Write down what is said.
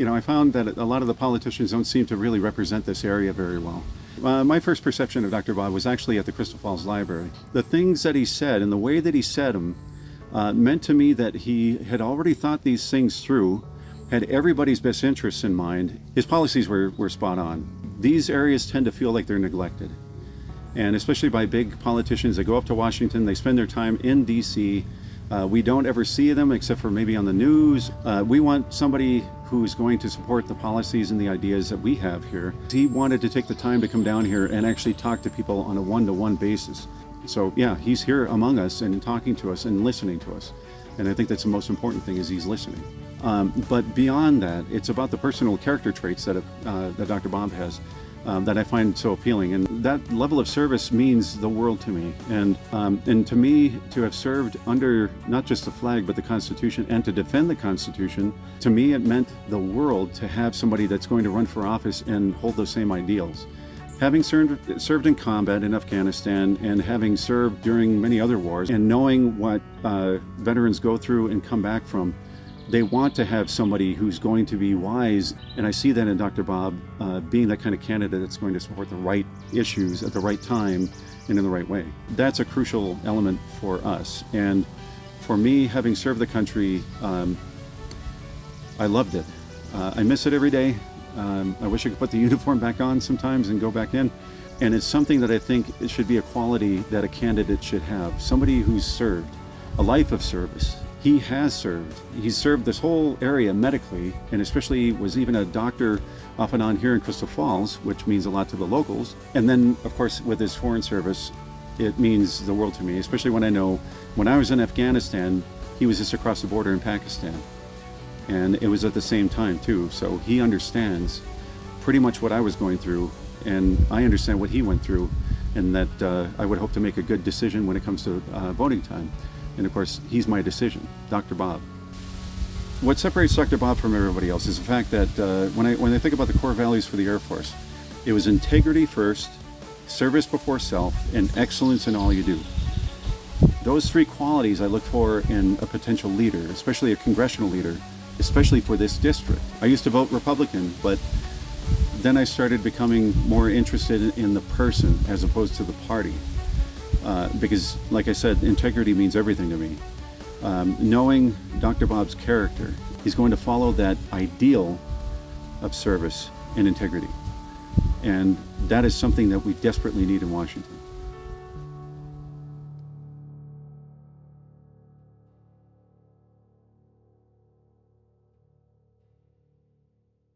I found that a lot of the politicians don't seem to really represent this area very well. My first perception of Dr. Bob was actually at the Crystal Falls Library. The things that he said and the way that he said them meant to me that he had already thought these things through, had everybody's best interests in mind. His policies were spot on. These areas tend to feel like they're neglected. And especially by big politicians that go up to Washington, they spend their time in D.C. We don't ever see them except for maybe on the news. We want somebody who's going to support the policies and the ideas that we have here. He wanted to take the time to come down here and actually talk to people on a one-to-one basis. So yeah, he's here among us and talking to us and listening to us. And I think that's the most important thing, is he's listening. But beyond that, it's about the personal character traits that Dr. Bob has that I find so appealing. And that level of service means the world to me. And to me, to have served under not just the flag, but the Constitution, and to defend the Constitution, to me it meant the world to have somebody that's going to run for office and hold those same ideals. Having served in combat in Afghanistan, and having served during many other wars, and knowing what veterans go through and come back from, they want to have somebody who's going to be wise. And I see that in Dr. Bob being that kind of candidate that's going to support the right issues at the right time and in the right way. That's a crucial element for us. And for me, having served the country, I loved it. I miss it every day. I wish I could put the uniform back on sometimes and go back in. And it's something that I think it should be a quality that a candidate should have. Somebody who's served a life of service. He has served. He's served this whole area medically, and especially was even a doctor off and on here in Crystal Falls, which means a lot to the locals. And then, of course, with his foreign service, it means the world to me, especially when I know when I was in Afghanistan, he was just across the border in Pakistan. And it was at the same time, too. So he understands pretty much what I was going through, and I understand what he went through, and that I would hope to make a good decision when it comes to voting time. And of course, he's my decision, Dr. Bob. What separates Dr. Bob from everybody else is the fact that when I think about the core values for the Air Force, it was integrity first, service before self, and excellence in all you do. Those three qualities I look for in a potential leader, especially a congressional leader, especially for this district. I used to vote Republican, but then I started becoming more interested in the person as opposed to the party. Because, like I said, integrity means everything to me. Knowing Dr. Bob's character, he's going to follow that ideal of service and integrity. And that is something that we desperately need in Washington.